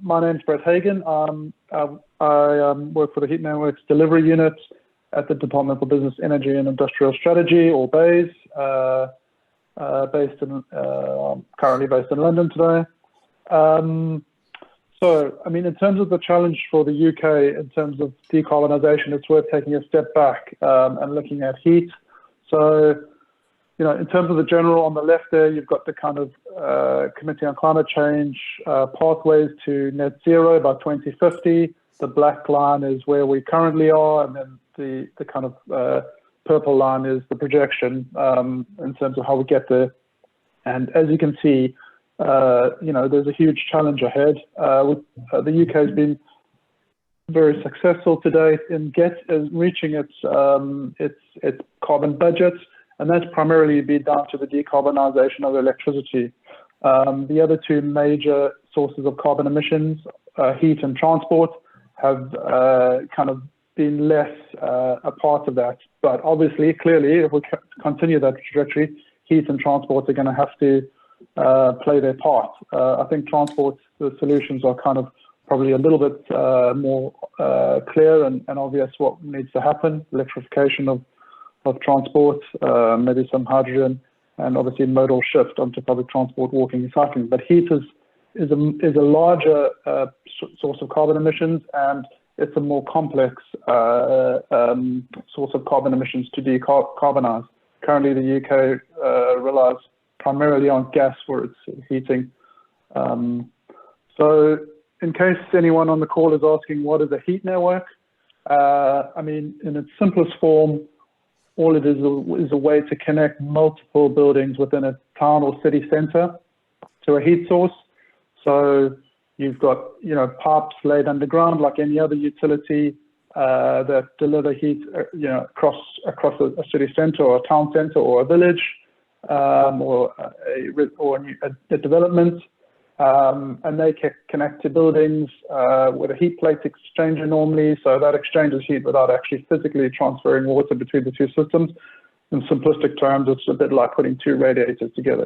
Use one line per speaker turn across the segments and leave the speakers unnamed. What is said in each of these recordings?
my name's Brett Hagen. I work for the Heat Networks Delivery Unit at the Department for Business, Energy and Industrial Strategy, or BEIS, currently based in London today. So, I mean, in terms of the challenge for the UK, in terms of decarbonisation, it's worth taking a step back and looking at heat. So, you know, in terms of the general, on the left there, you've got the kind of Committee on Climate Change pathways to net zero by 2050. The black line is where we currently are, and then the kind of purple line is the projection in terms of how we get there. And as you can see, you know, there's a huge challenge ahead. The UK has been very successful to date in reaching its carbon budget, and that's primarily been down to the decarbonisation of electricity. The other two major sources of carbon emissions, heat and transport, have kind of been less a part of that. But obviously, clearly, if we continue that trajectory, heat and transport are going to have to play their part. I think transport, the solutions are kind of probably a little bit more clear and obvious what needs to happen. Electrification of transport, maybe some hydrogen, and obviously modal shift onto public transport, walking and cycling. But heat is a larger source of carbon emissions, and it's a more complex source of carbon emissions to decarbonise. Currently, the UK relies primarily on gas for its heating. So in case anyone on the call is asking what is a heat network, I mean, in its simplest form, all it is a way to connect multiple buildings within a town or city centre to a heat source. So you've got, you know, pipes laid underground like any other utility that deliver heat, you know, across a city centre or a town centre or a village, or a development, and they connect to buildings with a heat plate exchanger normally, so that exchanges heat without actually physically transferring water between the two systems. In simplistic terms, it's a bit like putting two radiators together.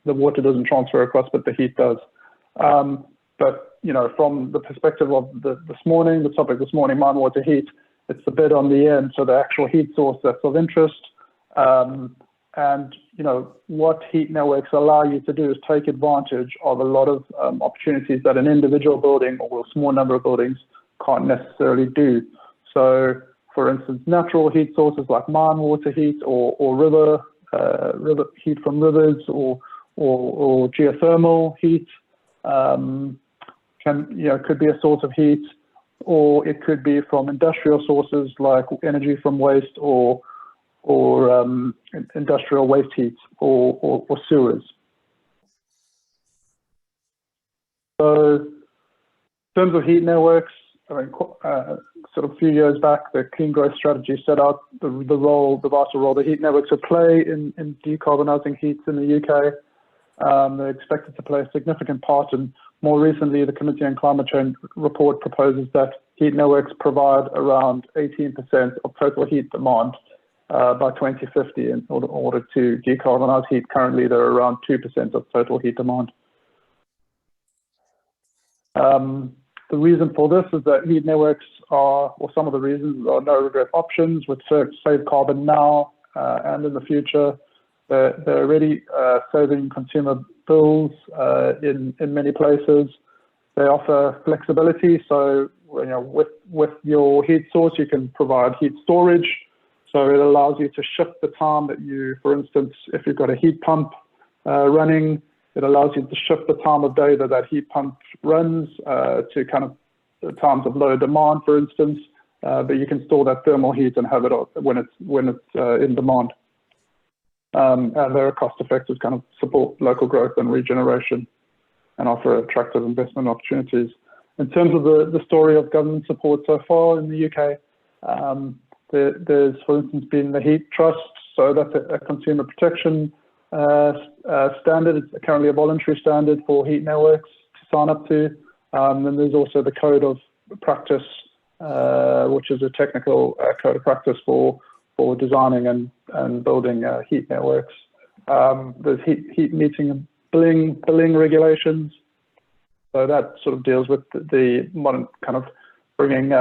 The water doesn't transfer across, but the heat does. But you know, from the perspective of the topic this morning, minewater heat, it's the bit on the end, so the actual heat source that's of interest. And you know, what heat networks allow you to do is take advantage of a lot of opportunities that an individual building or a small number of buildings can't necessarily do. So, for instance, natural heat sources like mine water heat or river heat from rivers or geothermal heat could be a source of heat, or it could be from industrial sources like energy from waste or industrial waste heat or sewers. So in terms of heat networks, I mean, sort of a few years back, the Clean Growth Strategy set out the vital role the heat networks would play in decarbonising heat in the UK. They're expected to play a significant part, and more recently, the Committee on Climate Change report proposes that heat networks provide around 18% of total heat demand by 2050 in order to decarbonise heat. Currently, they're around 2% of total heat demand. The reason for this is that heat networks or some of the reasons are no-regret options which save carbon now and in the future. They're already saving consumer bills in many places. They offer flexibility, so you know, with your heat source, you can provide heat storage. So it allows you to shift the time that you, for instance, if you've got a heat pump running, it allows you to shift the time of day that heat pump runs to kind of times of low demand, for instance. But you can store that thermal heat and have it when it's in demand. And they're cost-effective, kind of support local growth and regeneration and offer attractive investment opportunities. In terms of the story of government support so far in the UK, there's, for instance, been the Heat Trust, so that's a consumer protection standard. It's currently a voluntary standard for heat networks to sign up to. And there's also the Code of Practice, which is a technical code of practice for designing and building heat networks. There's heat meeting and billing regulations. So that sort of deals with the modern kind of bringing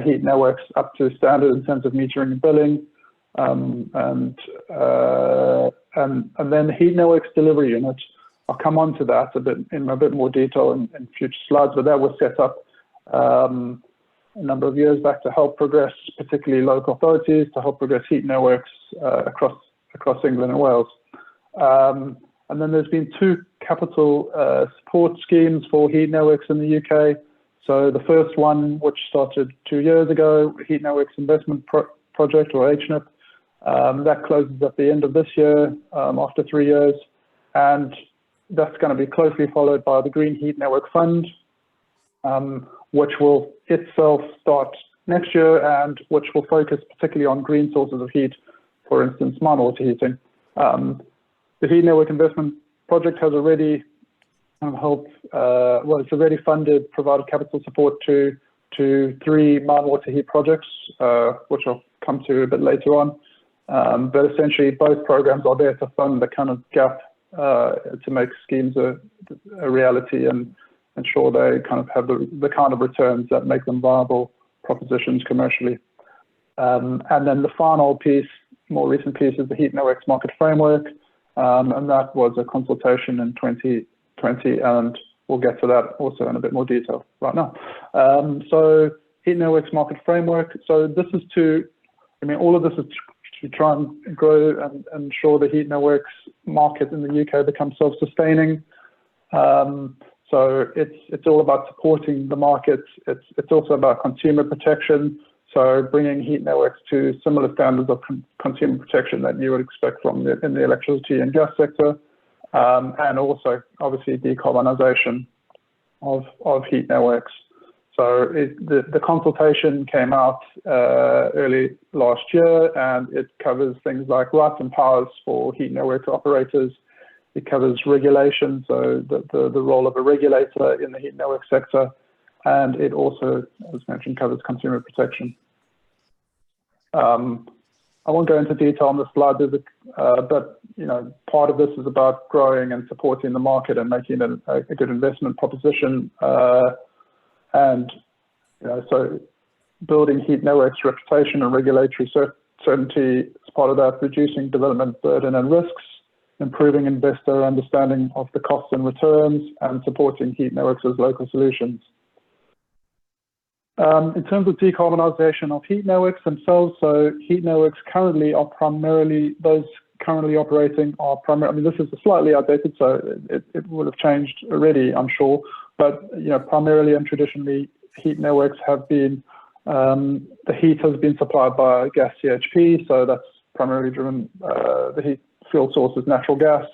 heat networks up to standard in terms of metering and billing, and then heat networks delivery unit. I'll come on to that in a bit more detail in future slides, but that was set up a number of years back to help progress, particularly local authorities, to help progress heat networks across England and Wales. And then there's been two capital support schemes for heat networks in the UK. So the first one, which started 2 years ago, Heat Networks Investment Project, or HNIP, that closes at the end of this year after 3 years. And that's going to be closely followed by the Green Heat Network Fund, which will itself start next year and which will focus particularly on green sources of heat, for instance, minewater heating. The Heat Network Investment Project has already helped, it's already funded, provided capital support to 3 minewater heat projects, which I'll come to a bit later on. But essentially, both programs are there to fund the kind of gap to make schemes a reality and ensure they kind of have the kind of returns that make them viable propositions commercially. And then the final piece, more recent piece, is the Heat Networks Market Framework. And that was a consultation in 2020, and we'll get to that also in a bit more detail right now. So Heat Networks Market Framework. So this is all of this is to try and grow and ensure the heat networks market in the UK becomes self-sustaining. So it's all about supporting the market. It's also about consumer protection. So bringing heat networks to similar standards of consumer protection that you would expect from in the electricity and gas sector, and also obviously decarbonisation of heat networks. So the consultation came out early last year, and it covers things like rights and powers for heat network operators. It covers regulation, so the role of a regulator in the heat network sector, and it also, as mentioned, covers consumer protection. I won't go into detail on the slide, but part of this is about growing and supporting the market and making it a good investment proposition. And so building heat networks reputation and regulatory certainty is part of that, reducing development burden and risks, improving investor understanding of the costs and returns, and supporting heat networks as local solutions. In terms of decarbonisation of heat networks themselves, so heat networks currently are primarily, those currently operating are primarily, this is slightly outdated, so it would have changed already, I'm sure, but primarily and traditionally, heat networks have been, the heat has been supplied by gas CHP, so that's primarily driven, the heat fuel source is natural gas.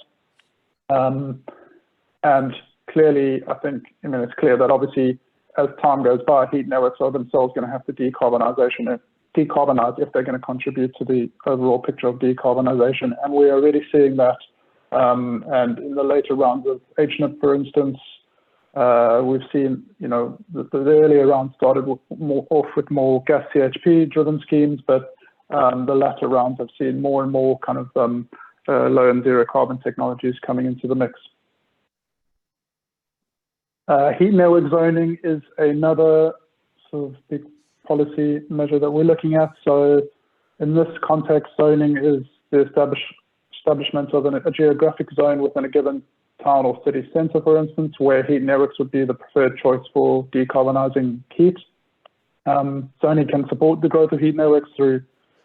And clearly, I think, it's clear that obviously, as time goes by, heat networks are themselves going to have to decarbonise if they're going to contribute to the overall picture of decarbonisation. And we're already seeing that. And in the later rounds of HNIP, for instance, we've seen, the earlier rounds started with more gas CHP driven schemes, but the latter rounds have seen more and more kind of low and zero carbon technologies coming into the mix. Heat network zoning is another sort of big policy measure that we're looking at. So in this context, zoning is the establishment of a geographic zone within a given town or city centre, for instance, where heat networks would be the preferred choice for decarbonising heat. Zoning can support the growth of heat networks through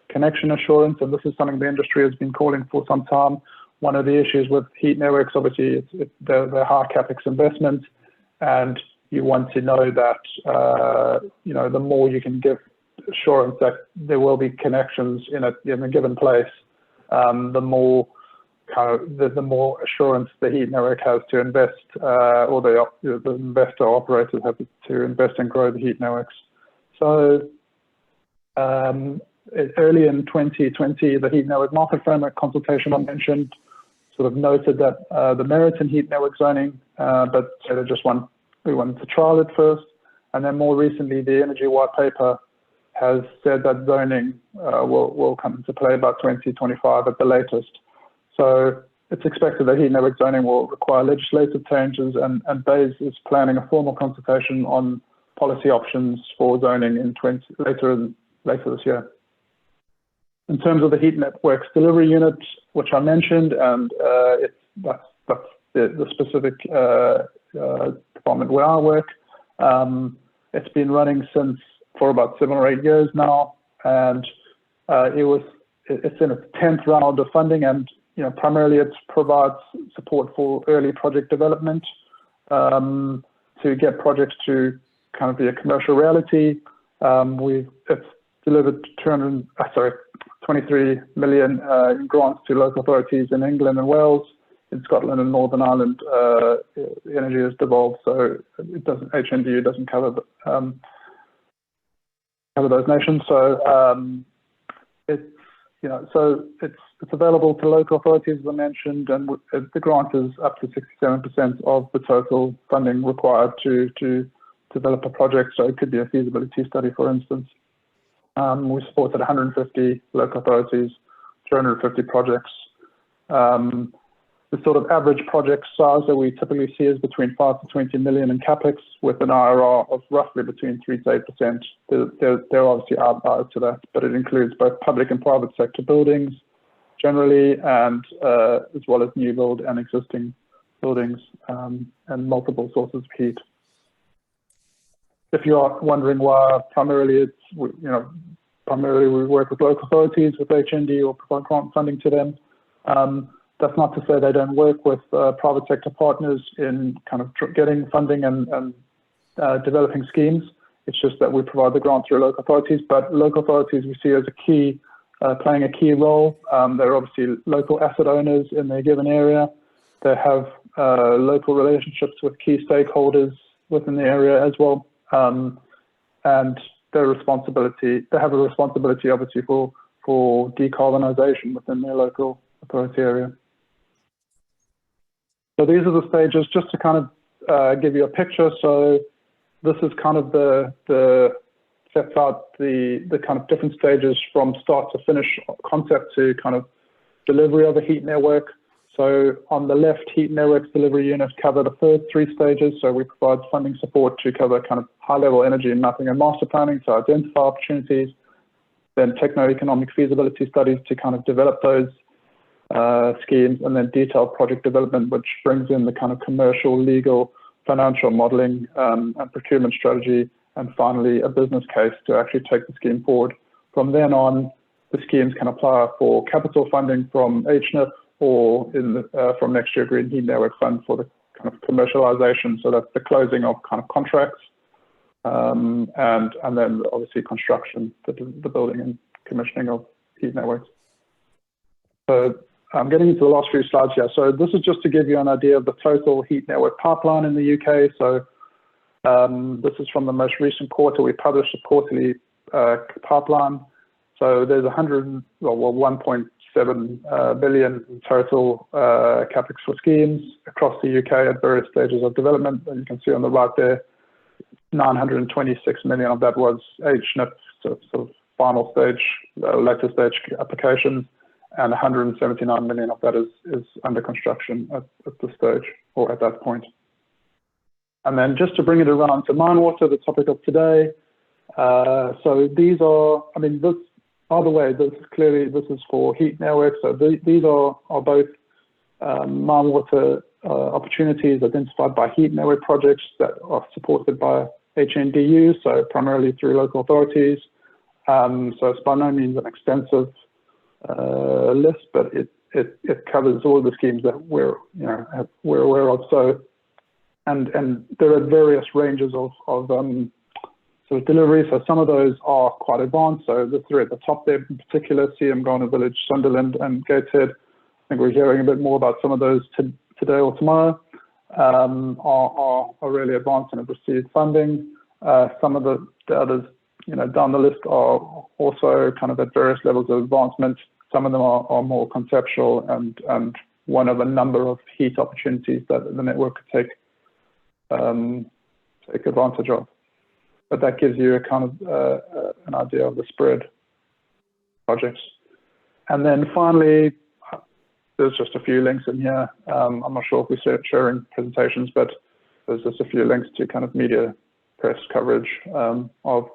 connection assurance, and this is something the industry has been calling for some time. One of the issues with heat networks, obviously, they're high capex investments, and you want to know that the more you can give assurance that there will be connections in a given place, the more assurance the heat network has to invest, or the investor operators have to invest and grow the heat networks. So early in 2020, the Heat Network Market Framework consultation I mentioned sort of noted that the merits in heat network zoning, but we wanted to trial it first. And then more recently, the Energy White Paper has said that zoning will come into play by 2025 at the latest. So it's expected that heat network zoning will require legislative changes, and BEIS is planning a formal consultation on policy options for zoning in later this year. In terms of the heat networks delivery unit, which I mentioned, and that's the specific department where I work. It's been running for about 7 or 8 years now, and it's in its 10th round of funding, and primarily it provides support for early project development to get projects to kind of be a commercial reality. It's delivered 23 million in grants to local authorities in England and Wales. In Scotland and Northern Ireland, energy is devolved, so it doesn't. HNDU doesn't cover those nations. So it's available to local authorities, as I mentioned, and the grant is up to 67% of the total funding required to develop a project. So it could be a feasibility study, for instance. We supported 150 local authorities, 350 projects. The sort of average project size that we typically see is between 5 to 20 million in capex, with an IRR of roughly between 3 to 8%. There are obviously outliers to that, but it includes both public and private sector buildings generally, and as well as new build and existing buildings, and multiple sources of heat. If you are wondering why primarily we work with local authorities with HND or provide grant funding to them. That's not to say they don't work with private sector partners in kind of getting funding and developing schemes. It's just that we provide the grant through local authorities, but local authorities we see as playing a key role. They're obviously local asset owners in their given area. They have local relationships with key stakeholders within the area as well. And they have a responsibility obviously for decarbonisation within their local authority area. So these are the stages, just to kind of give you a picture. So this is kind of sets out the kind of different stages from start to finish concept to kind of delivery of a heat network. So on the left, heat networks delivery units cover the first 3 stages. So we provide funding support to cover kind of high-level energy mapping and master planning to identify opportunities, then techno-economic feasibility studies to kind of develop those schemes, and then detailed project development, which brings in the kind of commercial, legal, financial modeling and procurement strategy, and finally a business case to actually take the scheme forward. From then on, the schemes can apply for capital funding from HNIP or from next year Green Heat Network Fund for the kind of commercialization, so that's the closing of kind of contracts, and then obviously construction, the building and commissioning of heat networks. So I'm getting into the last few slides here. So this is just to give you an idea of the total heat network pipeline in the UK. So this is from the most recent quarter. We published a quarterly pipeline. So there's 1.7 billion in total capex for schemes across the UK at various stages of development. And you can see on the right there, 926 million of that was HNIP, so sort of final stage, later stage applications, and 179 million of that is under construction at this stage or at that point. And then just to bring it around to minewater, the topic of today. So these are, I mean, this, by the way, this is for heat networks. So these are both minewater opportunities identified by heat network projects that are supported by HNDU, so primarily through local authorities. So it's by no means an extensive list, but it covers all the schemes that we're aware of. So and there are various ranges of sort of delivery. So some of those are quite advanced. So the 3 at the top there, in particular, CM Ghana Village, Sunderland, and Gateshead. I think we're hearing a bit more about some of those today or tomorrow. Are really advanced and have received funding. Some of the others, down the list are also kind of at various levels of advancement. Some of them are more conceptual and one of a number of heat opportunities that the network could take advantage of. But that gives you a kind of an idea of the spread projects. And then finally, there's just a few links in here. I'm not sure if we're sharing presentations, but there's just a few links to kind of media press coverage of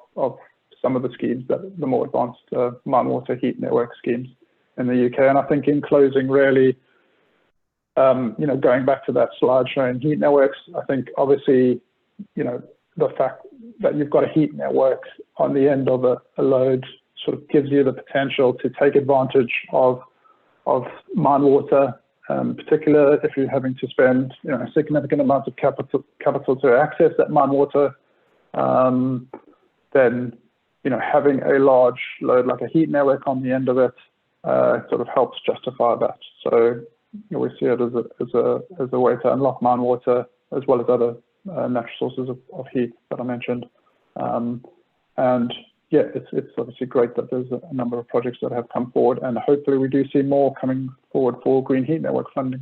some of the schemes, that the more advanced minewater heat network schemes in the UK. And I think in closing, really, going back to that slide showing heat networks, I think obviously, the fact that you've got a heat network on the end of a load sort of gives you the potential to take advantage of minewater, particularly if you're having to spend a significant amount of capital to access that minewater. Then having a large load like a heat network on the end of it sort of helps justify that. So we see it as a way to unlock minewater as well as other natural sources of heat that I mentioned. And yeah, it's obviously great that there's a number of projects that have come forward, and hopefully we do see more coming forward for green heat network funding.